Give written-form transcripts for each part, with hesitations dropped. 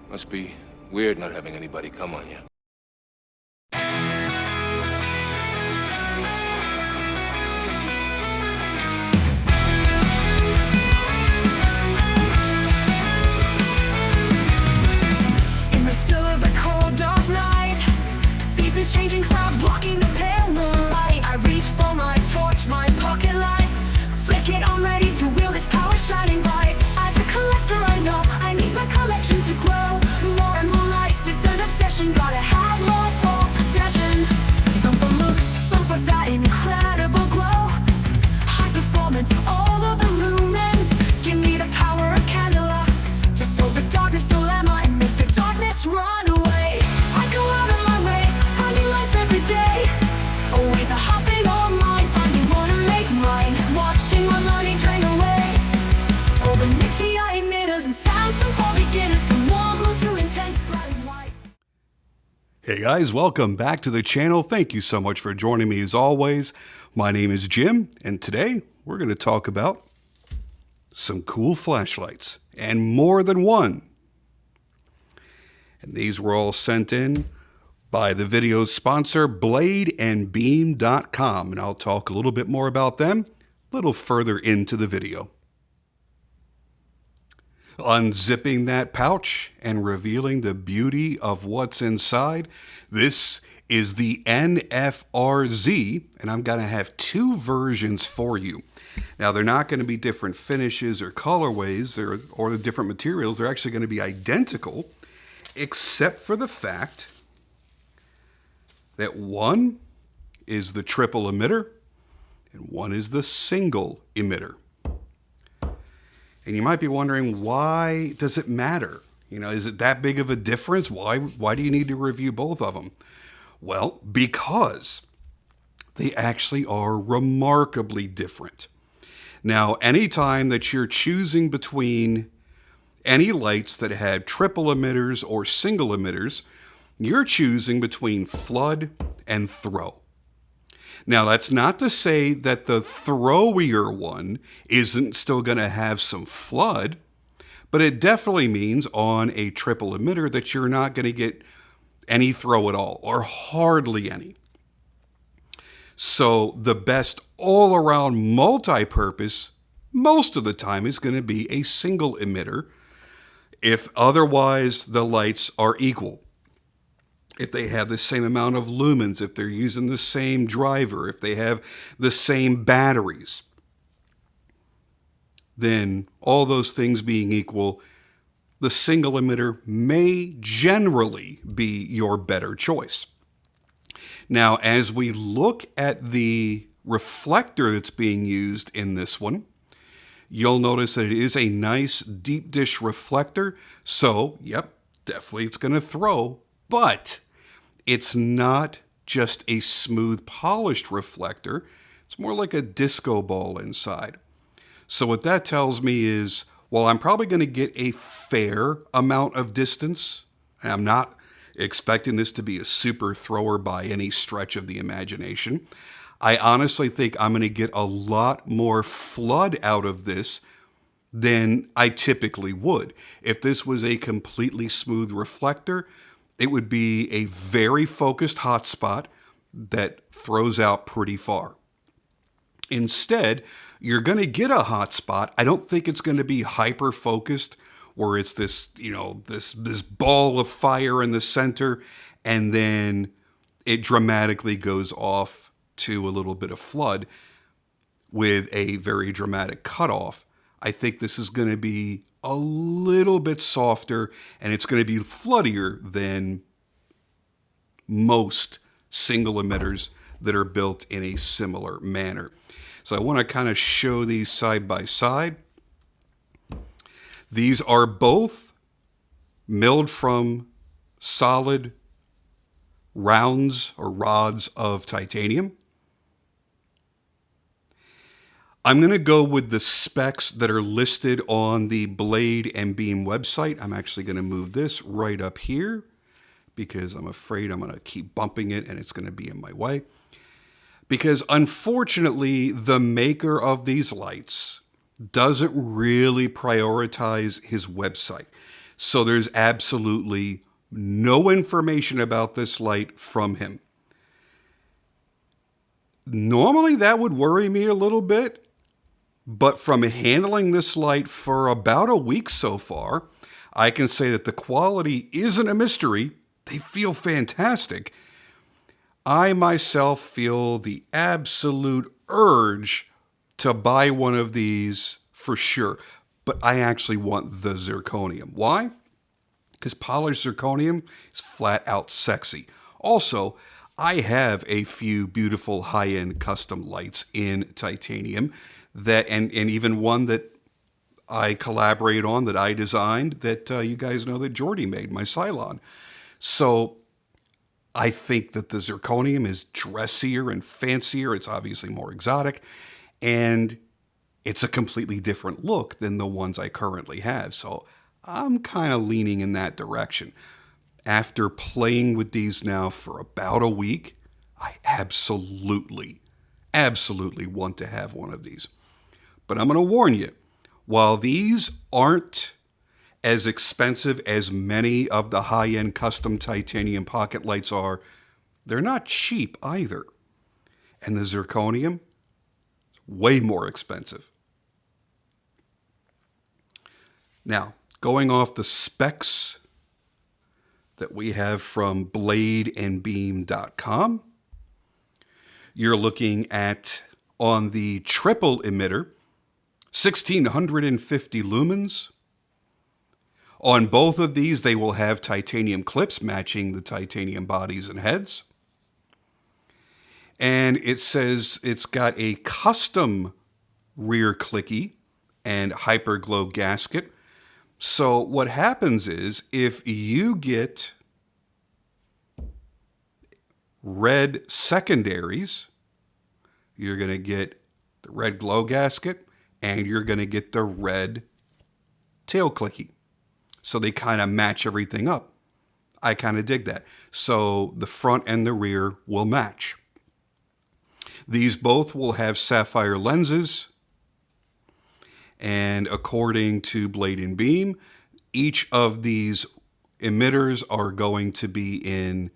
Must be weird not having anybody come on you. In the still of the cold dark night, seasons changing, clouds blocking the pale moonlight. I reach for my torch, my pocket light, flick it on, ready to wield its power shining bright. As a collector I know I need my collection to grow. More and more lights, it's an obsession, gotta have more for possession. Some for looks, some for that incredible glow. High performance, all of the lumens. Give me the power of candela to solve the darkest dilemma and make the darkness run away. I go out of my way, finding lights every day. Always a hopping online, finding more to make mine. Watching my learning drain away. All the niche emitters and sounds, some for beginners, from warm blue to intense bright white. Hey guys, welcome back to the channel. Thank you so much for joining me as always. My name is Jim, and today we're going to talk about some cool flashlights, and more than one. And these were all sent in by the video's sponsor, bladeandbeam.com, and I'll talk a little bit more about them a little further into the video. Unzipping that pouch and revealing the beauty of what's inside. This is the NFR-Z, and I'm going to have two versions for you. Now, they're not going to be different finishes or colorways or the different materials. They're actually going to be identical, except for the fact that one is the triple emitter and one is the single emitter. And you might be wondering, why does it matter? You know, is it that big of a difference? Why do you need to review both of them? Well, because they actually are remarkably different. Now, anytime that you're choosing between any lights that have triple emitters or single emitters, you're choosing between flood and throw. Now, that's not to say that the throwier one isn't still going to have some flood, but it definitely means on a triple emitter that you're not going to get any throw at all, or hardly any. So the best all-around multi-purpose, most of the time, is going to be a single emitter, if otherwise the lights are equal. If they have the same amount of lumens, if they're using the same driver, if they have the same batteries, then all those things being equal, the single emitter may generally be your better choice. Now, as we look at the reflector that's being used in this one, you'll notice that it is a nice deep dish reflector. So, yep, definitely it's going to throw, but it's not just a smooth polished reflector. It's more like a disco ball inside. So what that tells me is, well, I'm probably going to get a fair amount of distance. I'm not expecting this to be a super thrower by any stretch of the imagination. I honestly think I'm going to get a lot more flood out of this than I typically would. If this was a completely smooth reflector, it would be a very focused hotspot that throws out pretty far. Instead, you're going to get a hotspot. I don't think it's going to be hyper focused, where it's this, this ball of fire in the center, and then it dramatically goes off to a little bit of flood with a very dramatic cutoff. I think this is going to be a little bit softer, and it's going to be floodier than most single emitters that are built in a similar manner. So I want to kind of show these side by side. These are both milled from solid rounds or rods of titanium. I'm going to go with the specs that are listed on the Blade and Beam website. I'm actually going to move this right up here because I'm afraid I'm going to keep bumping it and it's going to be in my way. Because unfortunately, the maker of these lights doesn't really prioritize his website. So there's absolutely no information about this light from him. Normally that would worry me a little bit, but from handling this light for about a week so far, I can say that the quality isn't a mystery. They feel fantastic. I myself feel the absolute urge to buy one of these for sure, but I actually want the zirconium. Why? Because polished zirconium is flat out sexy. Also, I have a few beautiful high-end custom lights in titanium that, and even one that I collaborate on, that I designed, that you guys know that Jordy made, my Cylon. So I think that the zirconium is dressier and fancier. It's obviously more exotic, and it's a completely different look than the ones I currently have. So I'm kind of leaning in that direction. After playing with these now for about a week, I absolutely want to have one of these. But I'm going to warn you, while these aren't as expensive as many of the high-end custom titanium pocket lights are, they're not cheap either. And the zirconium is way more expensive. Now, going off the specs that we have from bladeandbeam.com, you're looking at, on the triple emitter, 1650 lumens. On both of these, they will have titanium clips matching the titanium bodies and heads. And it says it's got a custom rear clicky and hyperglow gasket. So what happens is, if you get red secondaries, you're going to get the red glow gasket and you're going to get the red tail clicky. So they kind of match everything up. I kind of dig that. So the front and the rear will match. These both will have sapphire lenses. And according to Blade and Beam, each of these emitters are going to be in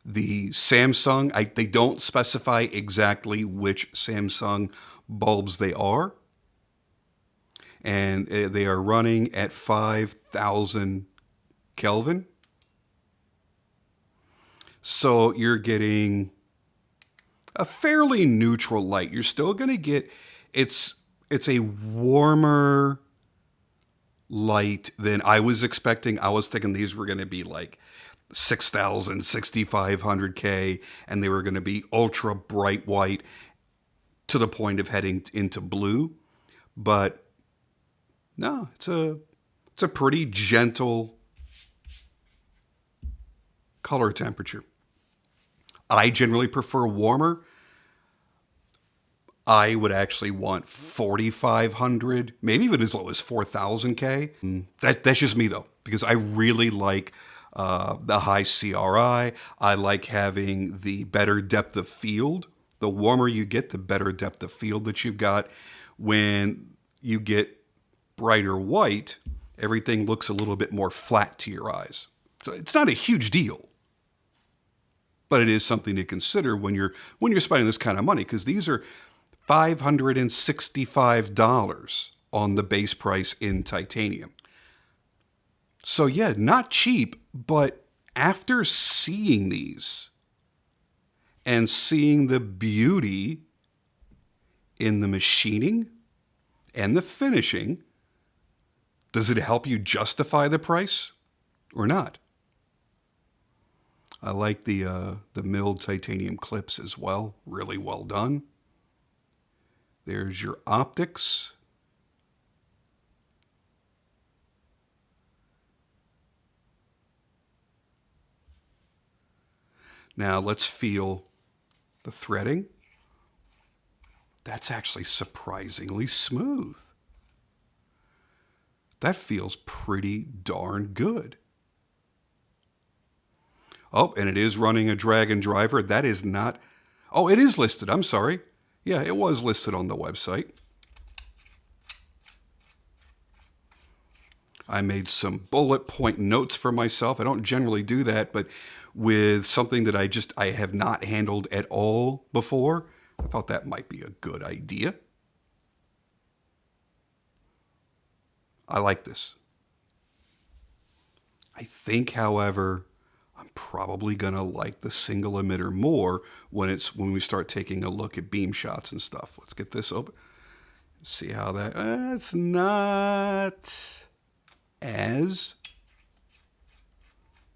the Samsung. They don't specify exactly which Samsung bulbs they are. And they are running at 5,000 Kelvin. So you're getting a fairly neutral light. You're still going to get, it's a warmer light than I was expecting. I was thinking these were going to be like 6,000, 6,500 K, and they were going to be ultra bright white to the point of heading into blue. But no, it's a pretty gentle color temperature. I generally prefer warmer. I would actually want 4,500, maybe even as low as 4,000 K. That's just me though, because I really like the high CRI. I like having the better depth of field. The warmer you get, the better depth of field that you've got. When you get brighter white, everything looks a little bit more flat to your eyes. So it's not a huge deal, but it is something to consider when you're spending this kind of money, because these are $565 on the base price in titanium. So yeah, not cheap, but after seeing these and seeing the beauty in the machining and the finishing, does it help you justify the price or not? I like the milled titanium clips as well. Really well done. There's your optics. Now let's feel the threading. That's actually surprisingly smooth. That feels pretty darn good. Oh, and it is running a Dragon driver. That is not... Oh, it is listed. I'm sorry. Yeah, it was listed on the website. I made some bullet point notes for myself. I don't generally do that, but with something that I have not handled at all before, I thought that might be a good idea. I like this. I think, however, I'm probably going to like the single emitter more when we start taking a look at beam shots and stuff. Let's get this open. See how that... it's not as...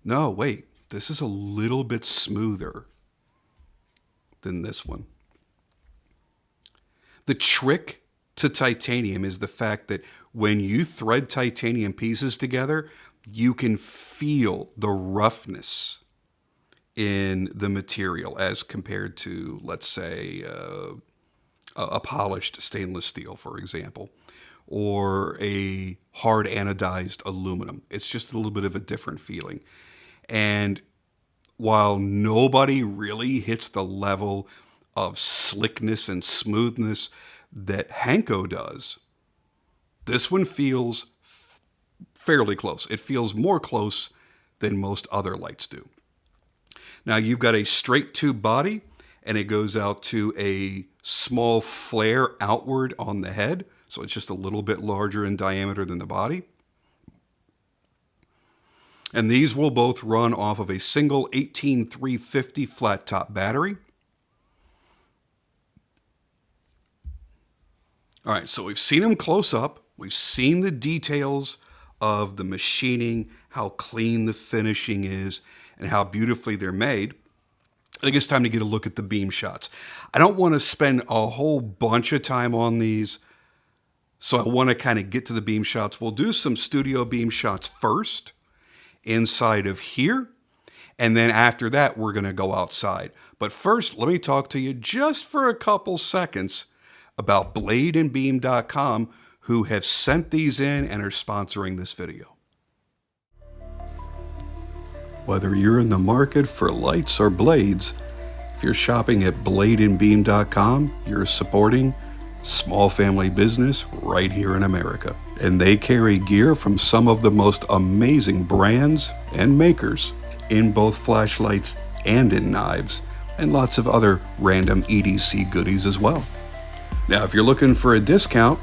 No, wait. This is a little bit smoother than this one. The trick to titanium is the fact that when you thread titanium pieces together, you can feel the roughness in the material as compared to, let's say, a polished stainless steel, for example, or a hard anodized aluminum. It's just a little bit of a different feeling. And while nobody really hits the level of slickness and smoothness that Hanko does, this one feels fairly close. It feels more close than most other lights do. Now you've got a straight tube body, and it goes out to a small flare outward on the head. So it's just a little bit larger in diameter than the body. And these will both run off of a single 18350 flat top battery. All right, so we've seen them close up. We've seen the details of the machining, how clean the finishing is, and how beautifully they're made. I think it's time to get a look at the beam shots. I don't want to spend a whole bunch of time on these, so I want to kind of get to the beam shots. We'll do some studio beam shots first, inside of here, and then after that, we're going to go outside. But first, let me talk to you just for a couple seconds about bladeandbeam.com, who have sent these in and are sponsoring this video. Whether you're in the market for lights or blades, if you're shopping at bladeandbeam.com, you're supporting small family business right here in America. And they carry gear from some of the most amazing brands and makers in both flashlights and in knives, and lots of other random EDC goodies as well. Now, if you're looking for a discount,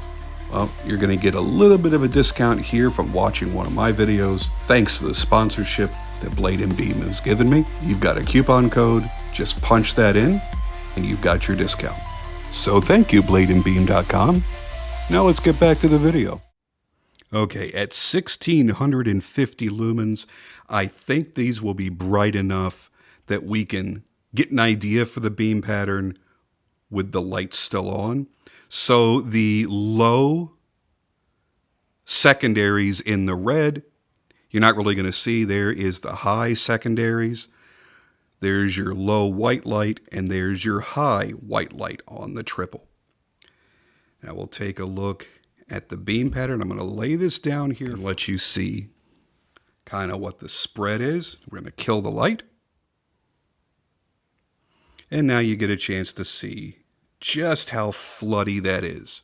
well, you're going to get a little bit of a discount here from watching one of my videos, thanks to the sponsorship that Blade and Beam has given me. You've got a coupon code, just punch that in, and you've got your discount. So thank you, bladeandbeam.com. Now let's get back to the video. Okay, at 1650 lumens, I think these will be bright enough that we can get an idea for the beam pattern with the lights still on. So the low secondaries in the red, you're not really going to see. There is the high secondaries. There's your low white light, and there's your high white light on the triple. Now we'll take a look at the beam pattern. I'm going to lay this down here and let you see kind of what the spread is. We're going to kill the light. And now you get a chance to see just how floody that is.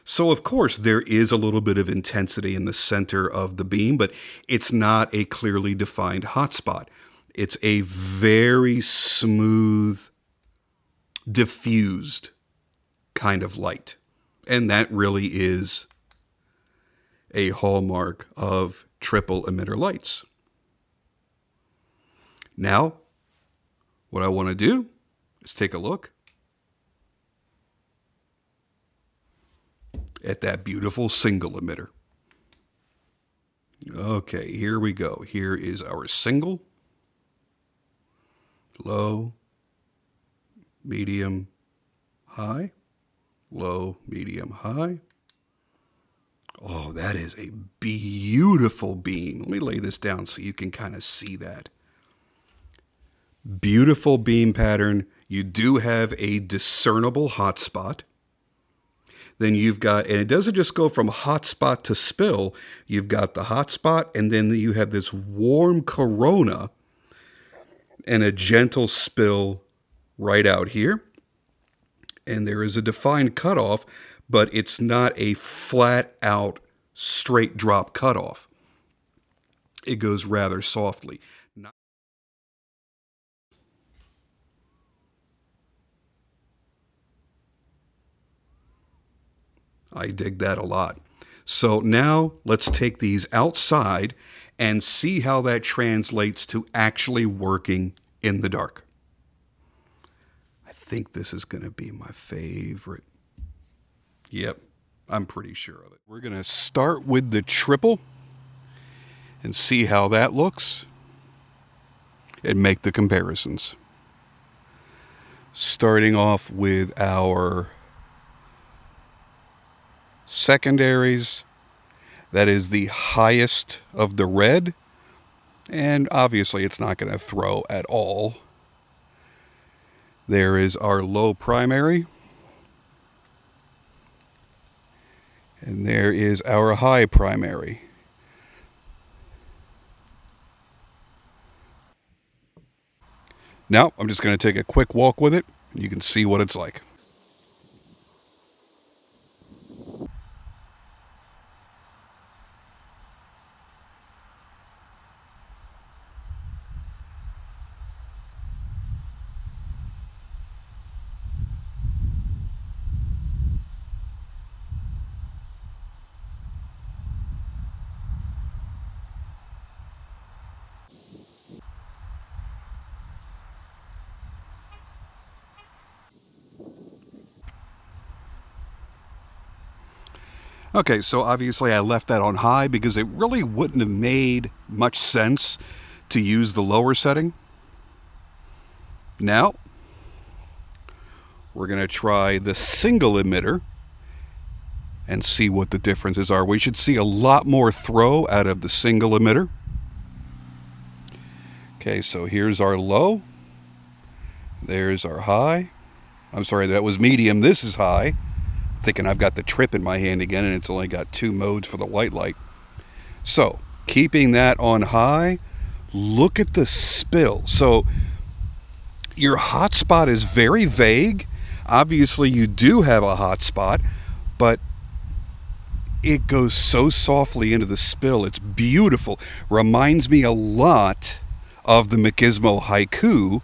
So of course there is a little bit of intensity in the center of the beam, but it's not a clearly defined hotspot. It's a very smooth, diffused kind of light. And that really is a hallmark of triple emitter lights. Now, what I want to do is take a look at that beautiful single emitter. Okay, here we go. Here is our single, low, medium, high, low, medium, high. Oh, that is a beautiful beam. Let me lay this down so you can kind of see that. Beautiful beam pattern. You do have a discernible hotspot. Then you've got, and it doesn't just go from hotspot to spill. You've got the hotspot, and then you have this warm corona and a gentle spill right out here. And there is a defined cutoff, but it's not a flat out straight drop cutoff. it goes rather softly. I dig that a lot. So now let's take these outside and see how that translates to actually working in the dark. I think this is going to be my favorite. Yep, I'm pretty sure of it. We're going to start with the triple and see how that looks and make the comparisons. Starting off with our secondaries, that is the highest of the red, and obviously it's not going to throw at all. There is our low primary, and there is our high primary. Now I'm just going to take a quick walk with it, and you can see what it's like. Okay, so obviously I left that on high because it really wouldn't have made much sense to use the lower setting. Now, we're going to try the single emitter and see what the differences are. We should see a lot more throw out of the single emitter. Okay, so here's our low. There's our high. I'm sorry, that was medium. This is high. Thinking I've got the trip in my hand again, and it's only got 2 modes for the white light. So, keeping that on high, look at the spill. So, your hotspot is very vague. Obviously, you do have a hotspot, but it goes so softly into the spill. It's beautiful. Reminds me a lot of the Machismo Haiku,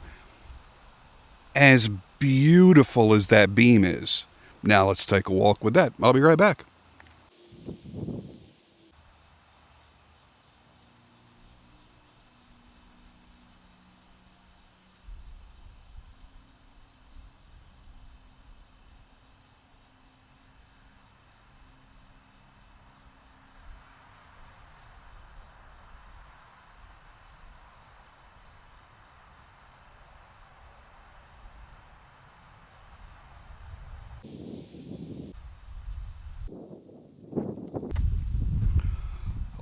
as beautiful as that beam is. Now let's take a walk with that. I'll be right back.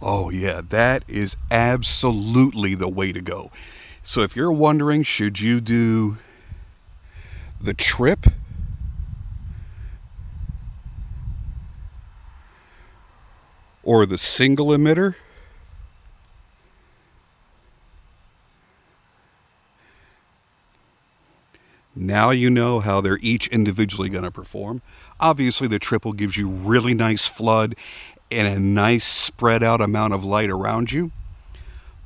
Oh yeah, that is absolutely the way to go. So if you're wondering, should you do the trip or the single emitter? Now you know how they're each individually going to perform. Obviously, the triple gives you really nice flood and a nice spread out amount of light around you.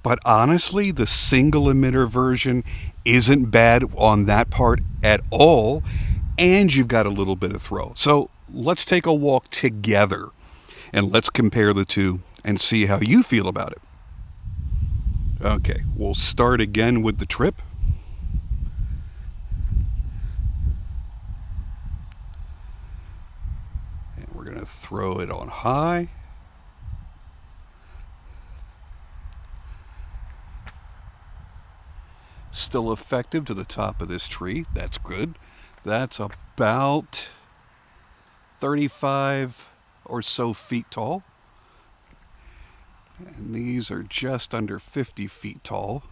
But honestly, the single emitter version isn't bad on that part at all, and you've got a little bit of throw. So let's take a walk together and let's compare the two and see how you feel about it. Okay, we'll start again with the trip. We're going to throw it on high. Still effective to the top of this tree. That's good. That's about 35 or so feet tall. And these are just under 50 feet tall.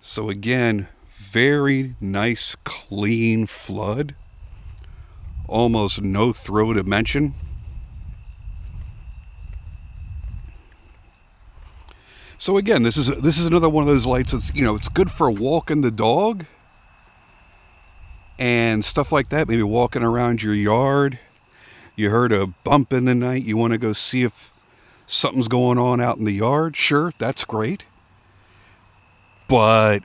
So again, very nice, clean flood. Almost no throw to mention. So again, this is another one of those lights that's, it's good for walking the dog and stuff like that. Maybe walking around your yard. You heard a bump in the night. You want to go see if something's going on out in the yard, sure, that's great. But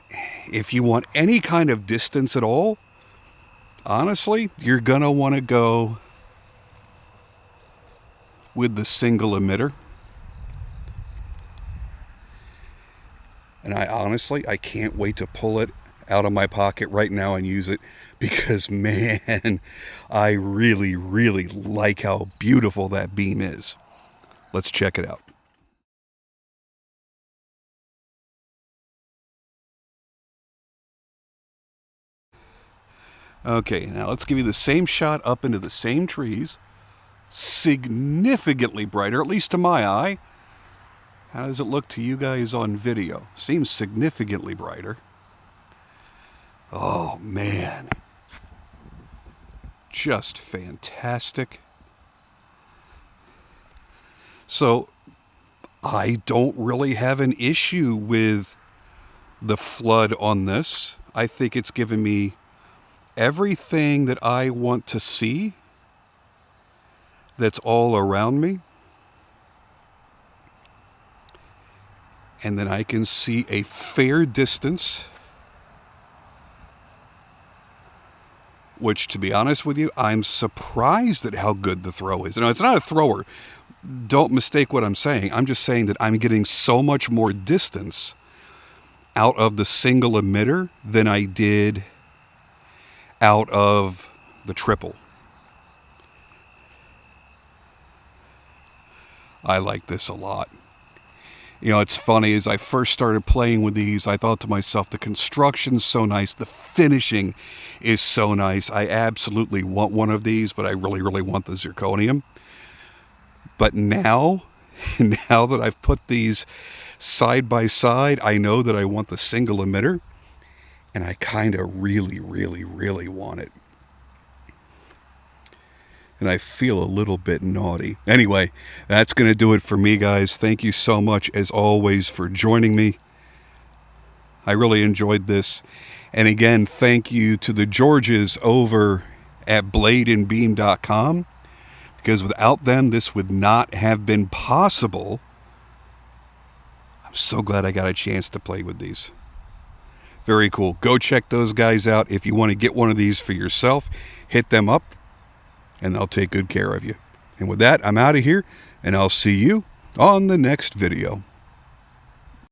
if you want any kind of distance at all, honestly, you're going to want to go with the single emitter. And I can't wait to pull it out of my pocket right now and use it, because man, I really, really like how beautiful that beam is. Let's check it out. Okay, now let's give you the same shot up into the same trees. Significantly brighter, at least to my eye. How does it look to you guys on video? Seems significantly brighter. Oh man. Just fantastic. So I don't really have an issue with the flood on this. I think it's given me everything that I want to see that's all around me. And then I can see a fair distance, which, to be honest with you, I'm surprised at how good the throw is. No, it's not a thrower. Don't mistake what I'm saying. I'm just saying that I'm getting so much more distance out of the single emitter than I did out of the triple. I like this a lot. You know, it's funny, as I first started playing with these, I thought to myself, the construction's so nice, the finishing is so nice. I absolutely want one of these, but I really, really want the zirconium. But now that I've put these side by side, I know that I want the single emitter, and I kind of really, really, really want it. And I feel a little bit naughty. Anyway, that's going to do it for me, guys. Thank you so much, as always, for joining me. I really enjoyed this. And again, thank you to the Georges over at bladeandbeam.com, because without them, this would not have been possible. I'm so glad I got a chance to play with these. Very cool. Go check those guys out. If you want to get one of these for yourself, hit them up, and they'll take good care of you. And with that, I'm out of here, and I'll see you on the next video.